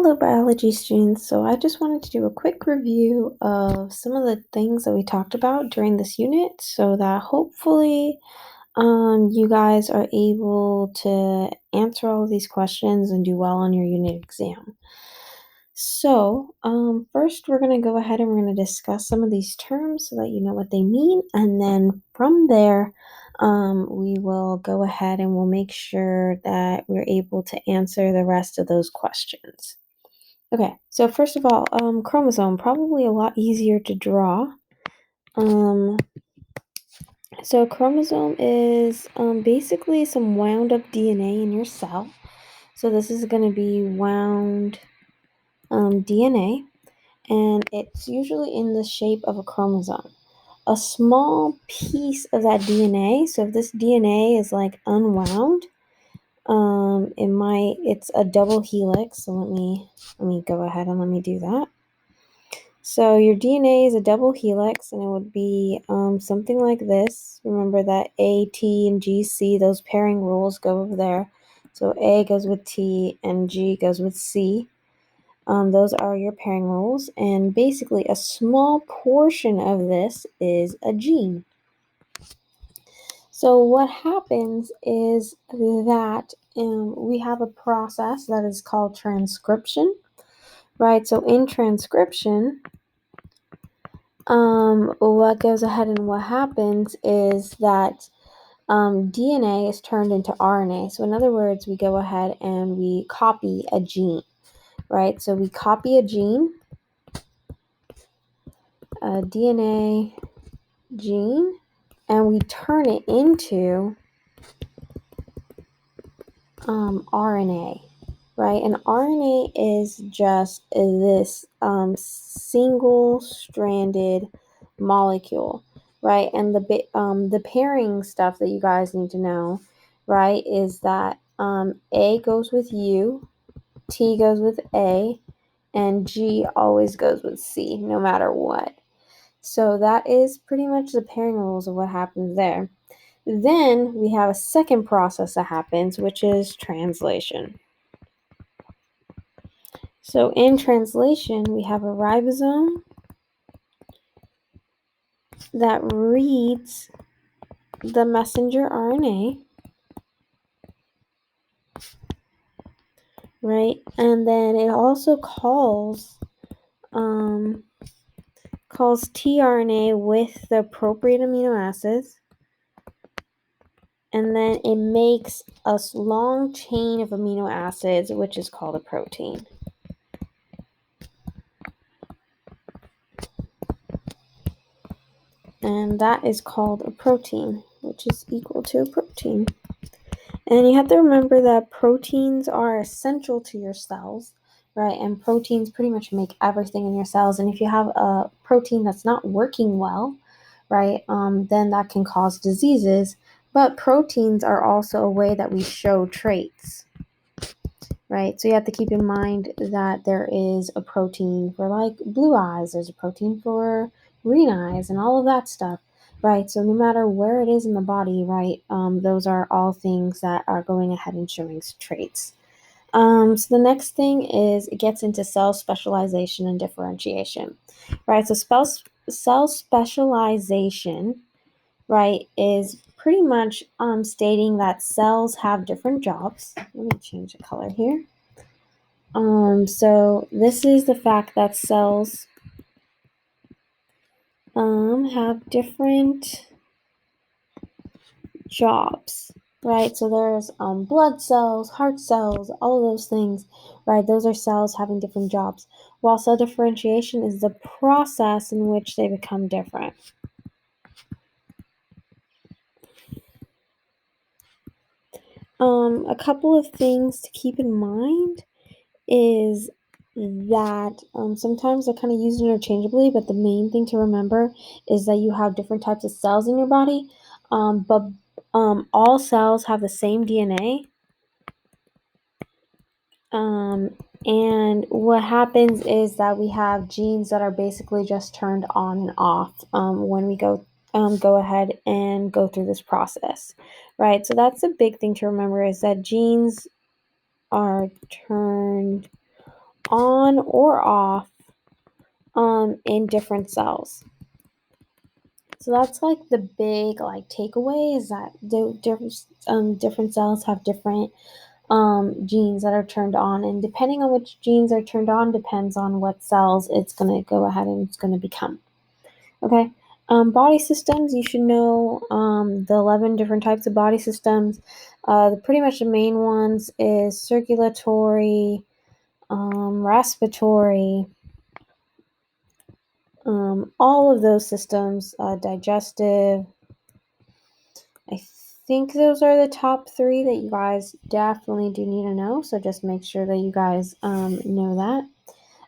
Hello, biology students. So I just wanted to do a quick review of some of the things that we talked about during this unit so that hopefully you guys are able to answer all of these questions and do well on your unit exam. So first we're going to go ahead and we're going to discuss some of these terms so that you know what they mean. And then from there, we will go ahead and we'll make sure that we're able to answer the rest of those questions. Okay, so first of all, chromosome, probably a lot easier to draw. So chromosome is basically some wound up DNA in your cell. So this is going to be wound DNA, and it's usually in the shape of a chromosome. A small piece of that DNA, so if this DNA is like unwound, it's a double helix. So let me go ahead and let me do that. So your DNA is a double helix, and it would be something like this. Remember that A, T, and G, C, those pairing rules go over there. So A goes with T, and G goes with C. Those are your pairing rules, and basically a small portion of this is a gene. So what happens is that we have a process that is called transcription, right? So in transcription, what goes ahead and what happens is that DNA is turned into RNA. So in other words, we go ahead and we copy a gene, right? So we copy a gene, a DNA gene, and we turn it into RNA, right? And RNA is just this single-stranded molecule, right? And the pairing stuff that you guys need to know, right, is that A goes with U, T goes with A, and G always goes with C, no matter what. So that is pretty much the pairing rules of what happens there. Then we have a second process that happens, which is translation. So in translation, we have a ribosome that reads the messenger RNA, right? And then it also calls tRNA with the appropriate amino acids. And then it makes a long chain of amino acids, which is called a protein. And that is called a protein, which is equal to a protein. And you have to remember that proteins are essential to your cells, right? And proteins pretty much make everything in your cells. And if you have a protein that's not working well, right, then that can cause diseases. But proteins are also a way that we show traits, right? So you have to keep in mind that there is a protein for like blue eyes, there's a protein for green eyes, and all of that stuff, right? So no matter where it is in the body, right, those are all things that are going ahead and showing traits. So the next thing is it gets into cell specialization and differentiation, right? So cell specialization, right, is pretty much stating that cells have different jobs. Let me change the color here. So this is the fact that cells have different jobs, right? So there's blood cells, heart cells, all of those things, right? Those are cells having different jobs. While cell differentiation is the process in which they become different. A couple of things to keep in mind is that sometimes they're kind of used interchangeably, but the main thing to remember is that you have different types of cells in your body, but all cells have the same DNA. And what happens is that we have genes that are basically just turned on and off when we go ahead and go through this process, right? So that's a big thing to remember, is that genes are turned on or off in different cells. So that's like the big like takeaway, is that the different cells have different genes that are turned on, and depending on which genes are turned on depends on what cells it's going to go ahead and it's going to become. Okay. Body systems, you should know the 11 different types of body systems. Pretty much the main ones is circulatory, respiratory, all of those systems, digestive. I think those are the top 3 that you guys definitely do need to know. So just make sure that you guys know that.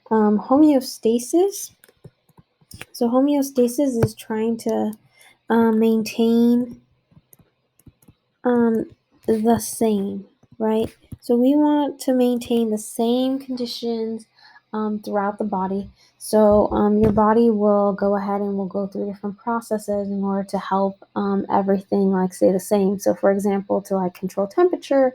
Homeostasis. So homeostasis is trying to maintain the same, right? So we want to maintain the same conditions throughout the body. So your body will go ahead and will go through different processes in order to help everything like stay the same. So for example, to like control temperature,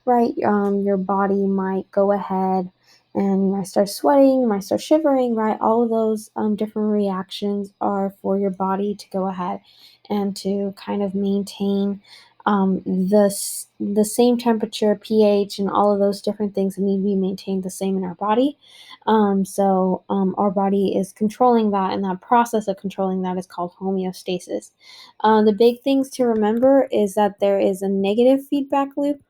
right? Your body might go ahead and you might start sweating, you might start shivering, right? All of those different reactions are for your body to go ahead and to kind of maintain the same temperature, pH, and all of those different things that need to be maintained the same in our body. So our body is controlling that, and that process of controlling that is called homeostasis. The big things to remember is that there is a negative feedback loop.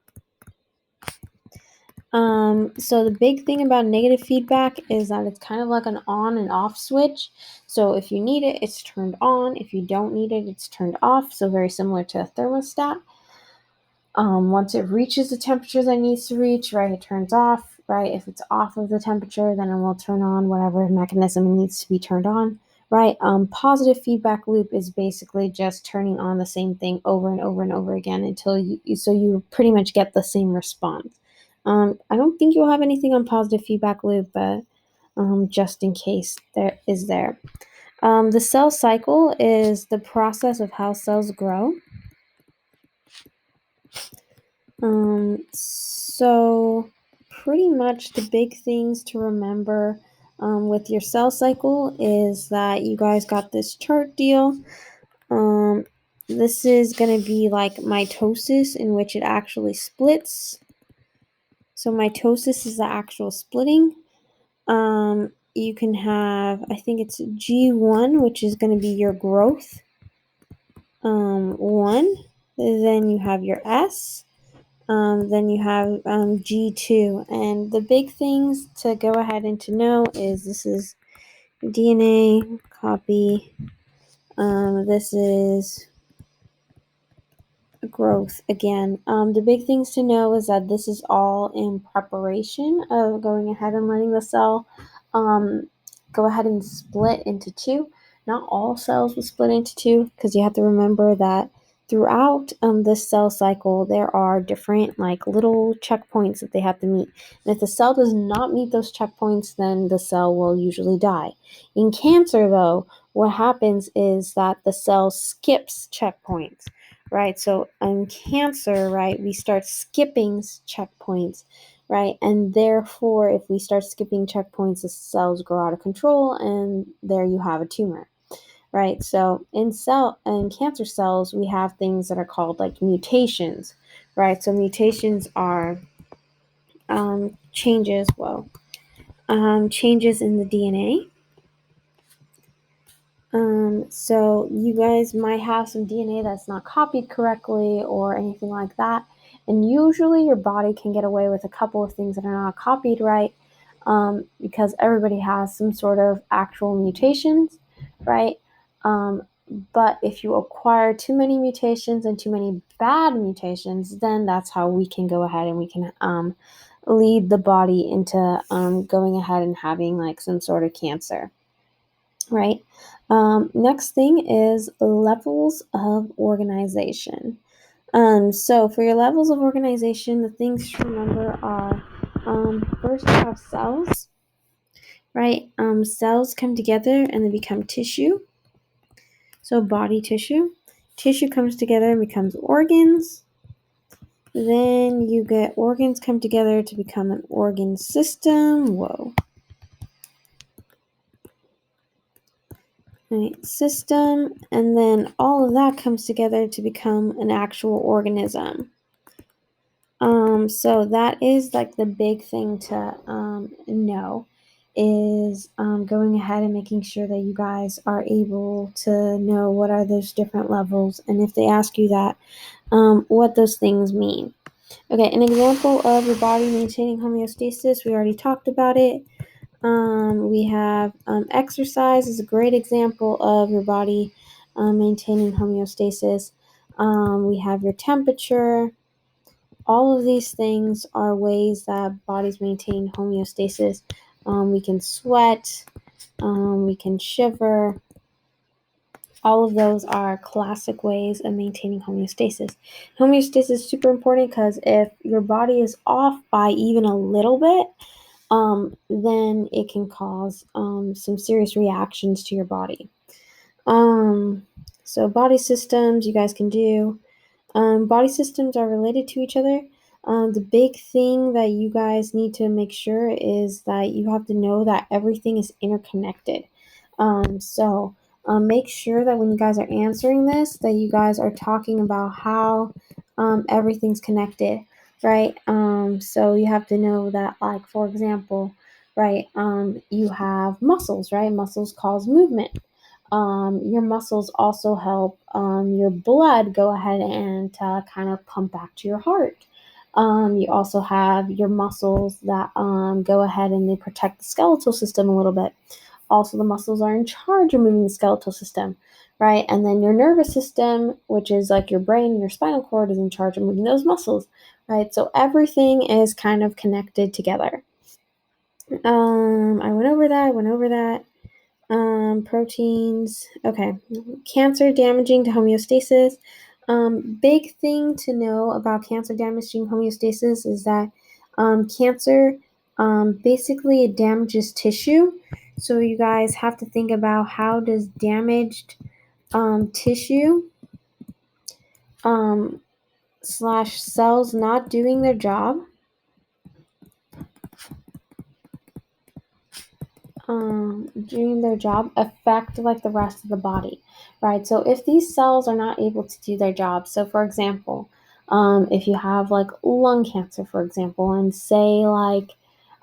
So the big thing about negative feedback is that it's kind of like an on and off switch. So if you need it, it's turned on. If you don't need it, it's turned off. So very similar to a thermostat. Once it reaches the temperature that it needs to reach, right, it turns off, right? If it's off of the temperature, then it will turn on whatever mechanism needs to be turned on, right? Positive feedback loop is basically just turning on the same thing over and over and over again until you pretty much get the same response. I don't think you'll have anything on positive feedback loop, but just in case there is there. The cell cycle is the process of how cells grow. So pretty much the big things to remember with your cell cycle is that you guys got this chart deal. This is going to be like mitosis, in which it actually splits. So mitosis is the actual splitting. You can have, I think it's G1, which is going to be your growth. 1. Then you have your S. Then you have G2. And the big things to go ahead and to know is this is DNA copy. This is growth again. The big things to know is that this is all in preparation of going ahead and letting the cell go ahead and split into 2. Not all cells will split into 2, because you have to remember that throughout this cell cycle, there are different like little checkpoints that they have to meet. And if the cell does not meet those checkpoints, then the cell will usually die. In cancer, though, what happens is that the cell skips checkpoints, right? So in cancer, right, we start skipping checkpoints, right? And therefore, if we start skipping checkpoints, the cells grow out of control, and there you have a tumor. Right, so in cancer cells, we have things that are called like mutations, right? So mutations are changes in the DNA. So you guys might have some DNA that's not copied correctly or anything like that, and usually your body can get away with a couple of things that are not copied right, because everybody has some sort of actual mutations, right? But if you acquire too many mutations and too many bad mutations, then that's how we can go ahead and we can lead the body into going ahead and having like some sort of cancer, right? Next thing is levels of organization. So for your levels of organization, the things to remember are first you have cells, right? Cells come together and they become tissue. So body tissue. Tissue comes together and becomes organs. Then you get organs come together to become an organ system. Whoa. right, system, and then all of that comes together to become an actual organism. So that is like the big thing to know is going ahead and making sure that you guys are able to know what are those different levels, and if they ask you that, what those things mean. Okay, an example of your body maintaining homeostasis, we already talked about it. We have exercise is a great example of your body maintaining homeostasis. We have your temperature. All of these things are ways that bodies maintain homeostasis. We can sweat, we can shiver. All of those are classic ways of maintaining homeostasis. Homeostasis is super important because if your body is off by even a little bit, then it can cause some serious reactions to your body. So body systems you guys can do. Body systems are related to each other. The big thing that you guys need to make sure is that you have to know that everything is interconnected. So make sure that when you guys are answering this, that you guys are talking about how everything's connected, right? So you have to know that, like, for example, right, you have muscles, right? Muscles cause movement. Your muscles also help your blood go ahead and kind of pump back to your heart. You also have your muscles that go ahead and they protect the skeletal system a little bit. Also, the muscles are in charge of moving the skeletal system, right? And then your nervous system, which is like your brain and your spinal cord, is in charge of moving those muscles, right? So everything is kind of connected together. I went over that. Proteins. Okay. Cancer damaging to homeostasis. Big thing to know about cancer damaging homeostasis is that cancer basically it damages tissue. So you guys have to think about how does damaged tissue slash cells not doing their job doing their job affect like the rest of the body, right? So if these cells are not able to do their job, so for example, if you have like lung cancer, for example, and say like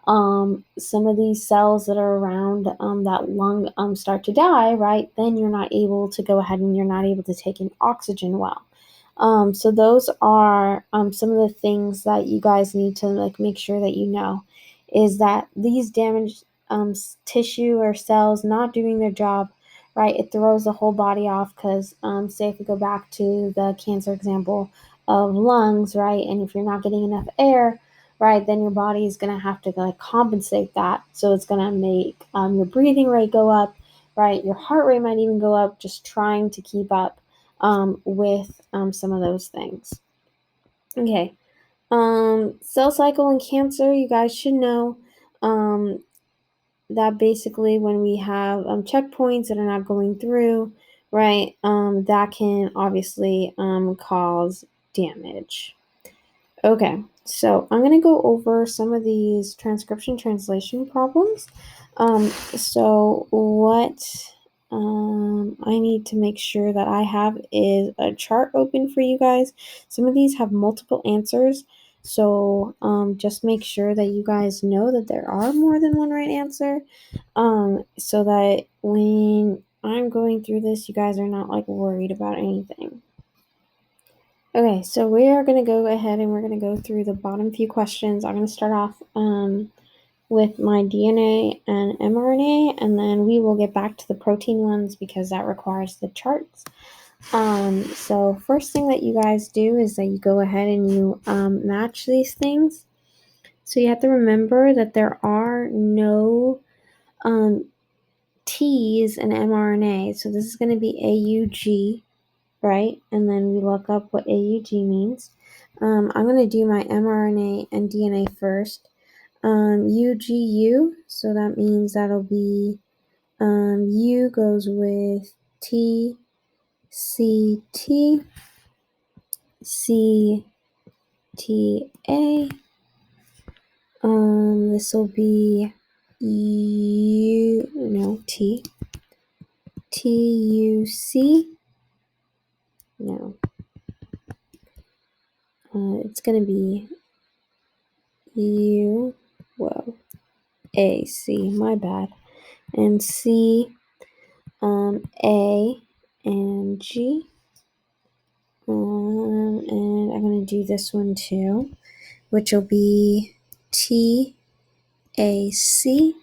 some of these cells that are around that lung start to die, right? Then you're not able to go ahead and you're not able to take in oxygen well. So those are some of the things that you guys need to like make sure that you know is that these damaged tissue or cells not doing their job, right? It throws the whole body off because say if we go back to the cancer example of lungs, right? And if you're not getting enough air, right, then your body is going to have to like compensate that. So it's going to make your breathing rate go up, right? Your heart rate might even go up just trying to keep up with some of those things. Okay. Cell cycle in cancer, you guys should know that basically when we have checkpoints that are not going through, right, that can obviously cause damage. Okay, so I'm going to go over some of these transcription translation problems. So what I need to make sure that I have is a chart open for you guys. Some of these have multiple answers, so just make sure that you guys know that there are more than one right answer, so that when I'm going through this, you guys are not like worried about anything. Okay, so we are going to go ahead and we're going to go through the bottom few questions. I'm going to start off with my DNA and mRNA, and then we will get back to the protein ones because that requires the charts. So first thing that you guys do is that you go ahead and you match these things. So you have to remember that there are no T's in mRNA. So this is going to be AUG. Right? And then we look up what AUG means. I'm going to do my mRNA and DNA first. UGU, so that means that'll be U goes with T, C, T, C, T, A. This will be U, no, T. T-U-C. No. It's going to be U-A-C. My bad. And C, A, and G. And I'm going to do this one too, which will be T, A, C.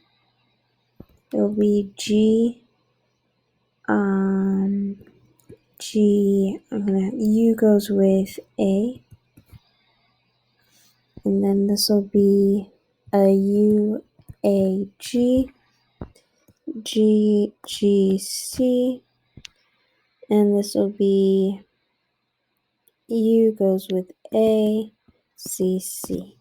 It'll be G, U goes with A. And then this will be a U, A, G, G, G, C. And this will be U goes with A, C, C.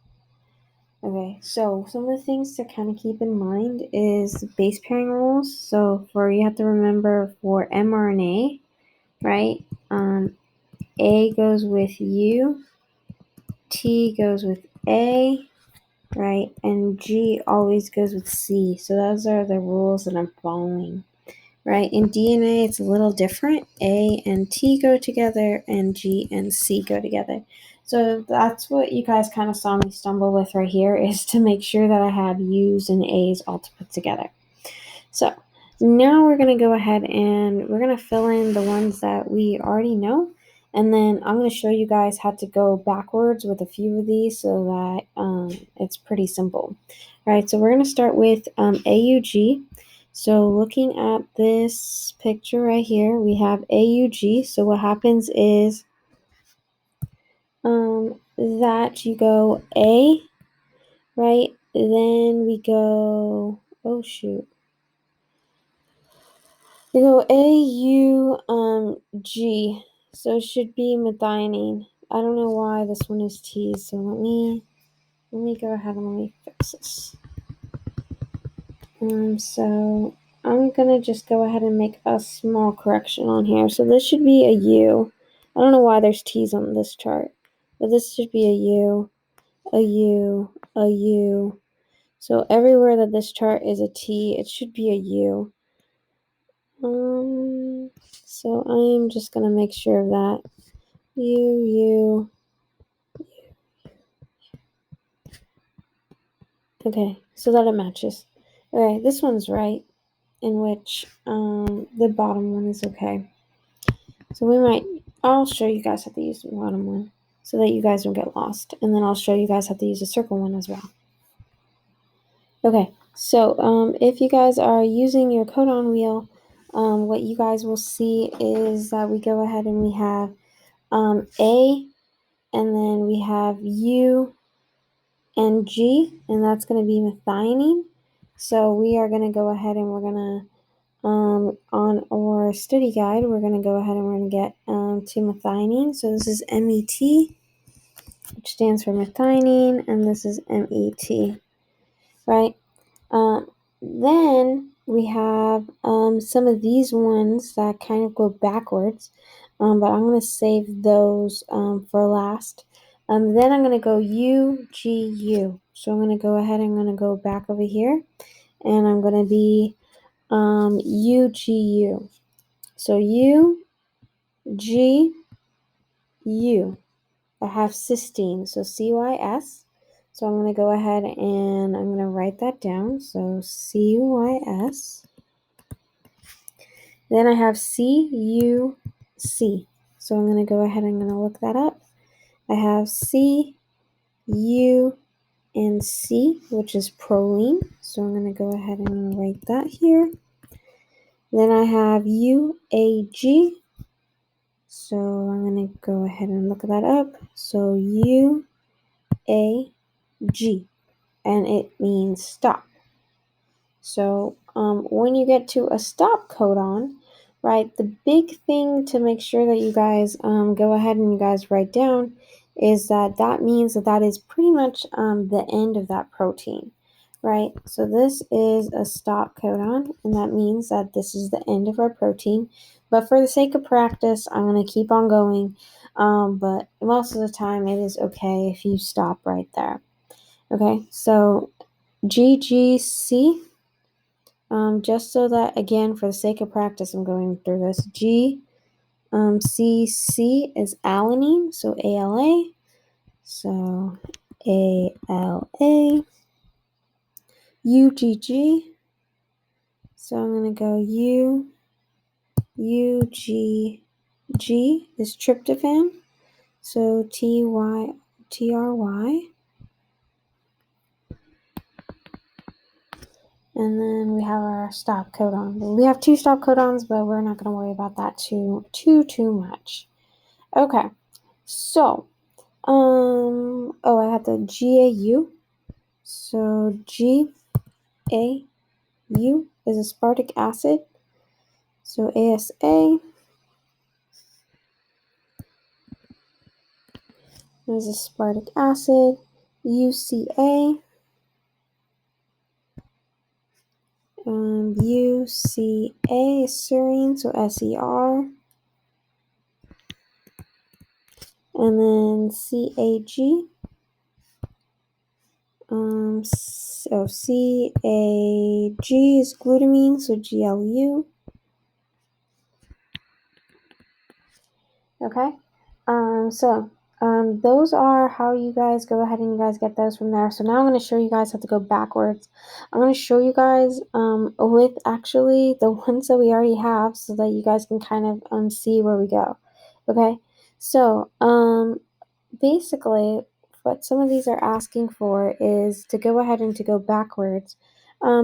Okay, so some of the things to kind of keep in mind is base pairing rules. So you have to remember for mRNA, right? A goes with U, T goes with A, right? And G always goes with C. So those are the rules that I'm following, right? In DNA, it's a little different. A and T go together, and G and C go together. So that's what you guys kind of saw me stumble with right here, is to make sure that I have U's and A's all to put together. So now we're going to go ahead and we're going to fill in the ones that we already know. And then I'm going to show you guys how to go backwards with a few of these so that it's pretty simple. All right, so we're going to start with AUG. So looking at this picture right here, we have AUG. So what happens is that you go A, right? Then we go, oh shoot. We go AUG. So it should be methionine. I don't know why this one is T, so let me go ahead and let me fix this. So I'm gonna just go ahead and make a small correction on here. So this should be a U. I don't know why there's T's on this chart, but this should be a U, a U, a U. So everywhere that this chart is a T, it should be a U. So I'm just gonna make sure of that. U. Okay, so that it matches. Okay, this one's right, in which the bottom one is okay. So I'll show you guys how to use the bottom one so that you guys don't get lost. And then I'll show you guys how to use the circle one as well. Okay, so if you guys are using your codon wheel, what you guys will see is that we go ahead and we have A, and then we have U and G, and that's going to be methionine. So we are going to go ahead and we're going to, on our study guide, we're going to go ahead and we're going to get to methionine. So this is MET, which stands for methionine, and this is MET, right? Then we have some of these ones that kind of go backwards, but I'm going to save those for last. Then I'm going to go UGU. So I'm going to go ahead and I'm going to go back over here, and I'm going to be UGU. So UGU. I have cysteine, so CYS. So I'm going to go ahead and I'm going to write that down. So CYS. Then I have CUC. So I'm going to go ahead and I'm going to look that up. I have C, U, and C, which is proline. So I'm going to go ahead and write that here. Then I have UAG. So I'm going to go ahead and look that up. So UAG. And it means stop. So when you get to a stop codon, right, the big thing to make sure that you guys go ahead and you guys write down is that means that is pretty much the end of that protein, right? So this is a stop codon, and that means that this is the end of our protein. But for the sake of practice, I'm going to keep on going. But most of the time, it is okay if you stop right there. Okay, so GGC. Just so that, again, for the sake of practice, I'm going through this. G, C, C is alanine, so ALA. So ALA. UGG. So I'm going to go UGG is tryptophan. So TRY. And then we have our stop codon. We have 2 stop codons, but we're not going to worry about that too much. Okay. So, I have the GAU. So GAU is aspartic acid. So ASA is aspartic acid. UCA, UCA is serine, so SER. And then CAG, so CAG is glutamine, so GLU. Okay, those are how you guys go ahead and you guys get those from there. So now I'm going to show you guys how to go backwards. I'm going to show you guys with actually the ones that we already have so that you guys can kind of see where we go. Okay, so basically what some of these are asking for is to go ahead and to go backwards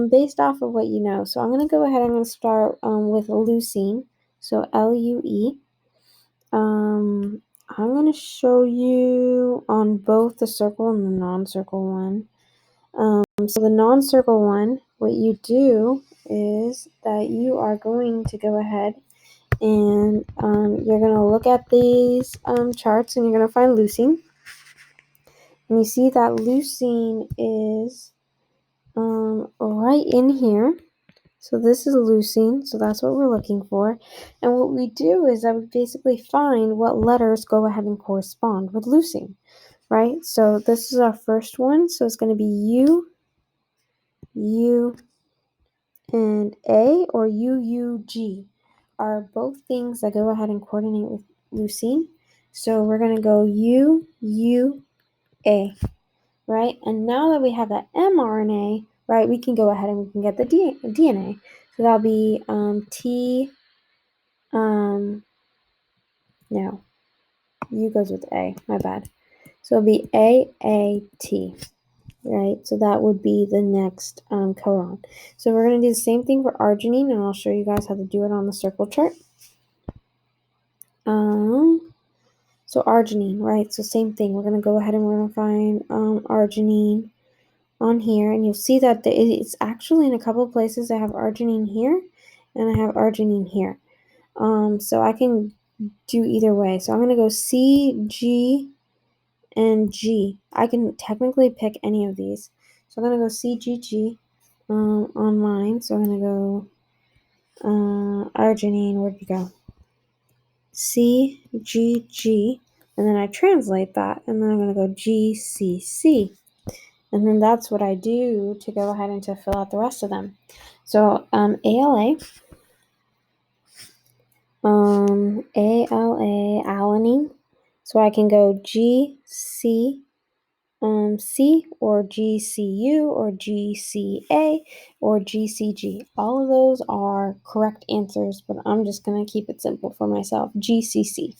based off of what you know. So I'm going to go ahead and I'm going to start with leucine, so LUE. I'm going to show you on both the circle and the non-circle one. So the non-circle one, what you do is that you are going to go ahead and you're going to look at these charts and you're going to find leucine. And you see that leucine is right in here. So this is leucine, so that's what we're looking for. And what we do is that we basically find what letters go ahead and correspond with leucine, right? So this is our first one, so it's going to be U, U, and A, or UUG are both things that go ahead and coordinate with leucine. So we're going to go UUA, right? And now that we have that mRNA, right, we can go ahead and we can get the DNA. So that'll be no, U goes with A, my bad. So it'll be AAT, right? So that would be the next codon. So we're going to do the same thing for arginine, and I'll show you guys how to do it on the circle chart. So arginine, right? So same thing. We're going to go ahead and we're going to find arginine on here, and you'll see that it's actually in a couple of places. I have arginine here and I have arginine here. So I can do either way. So I'm going to go C, G, and G. I can technically pick any of these. So I'm going to go C, G, G on mine. So I'm going to go arginine. Where'd you go? C, G, G. And then I translate that. And then I'm going to go G, C, C. And then that's what I do to go ahead and to fill out the rest of them. So ALA, alanine. So I can go G, C, C, or GCU, or GCA, or GCG. All of those are correct answers, but I'm just going to keep it simple for myself. GCC.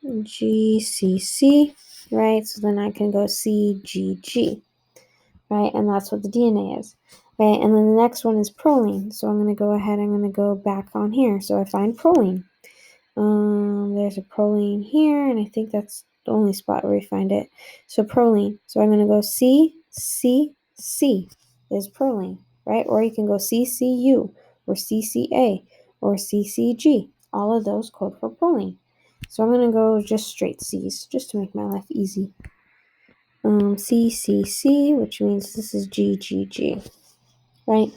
GCC, right? So then I can go CGG, right? And that's what the DNA is. Okay, and then the next one is proline. So I'm going to go ahead, I'm going to go back on here. So I find proline. There's a proline here, and I think that's the only spot where we find it. So proline. So I'm going to go C, C, C is proline, right? Or you can go CCU, or CCA, or CCG. All of those code for proline. So I'm going to go just straight C's, just to make my life easy. CCC, which means this is GGG, right?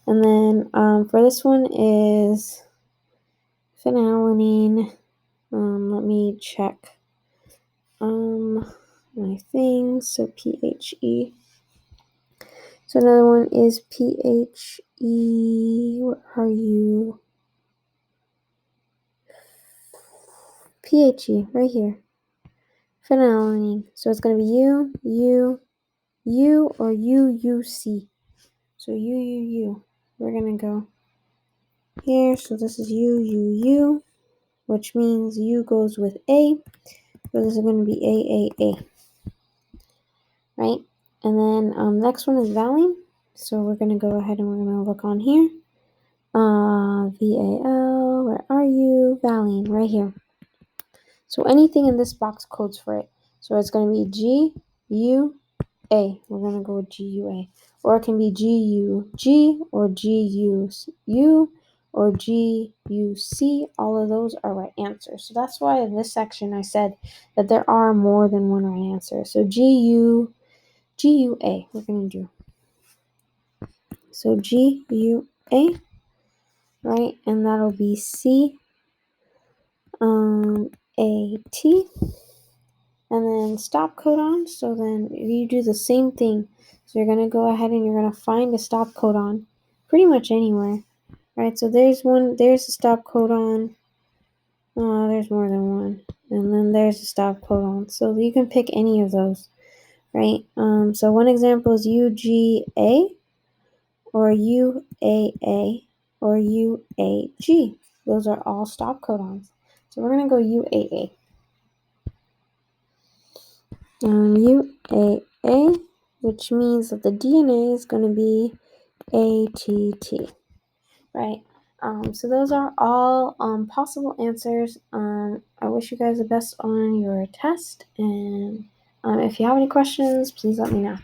And then for this one is phenylalanine. Let me check my things. So PHE. So another one is PHE. Where are you? PHE, right here. Phenylalanine. So it's going to be U, or UUC. So U. We're going to go here. So this is U, which means U goes with A. So this is going to be AAA. Right? And then next one is valine. So we're going to go ahead and we're going to look on here. VAL, where are you? Valine, right here. So anything in this box codes for it. So it's going to be GUA. We're going to go with GUA. Or it can be GUG or GUU or GUC. All of those are right answers. So that's why in this section I said that there are more than one right answer. So GUA we're going to do. So GUA, right? And that'll be CAT. And then stop codon. So then you do the same thing. So you're going to go ahead and you're going to find a stop codon pretty much anywhere. Right? So there's a stop codon. There's more than one. And then there's a stop codon. So you can pick any of those. Right? So one example is UGA or UAA or UAG. Those are all stop codons. So we're going to go UAA. UAA, which means that the DNA is going to be ATT, right? So those are all possible answers. I wish you guys the best on your test, and if you have any questions, please let me know.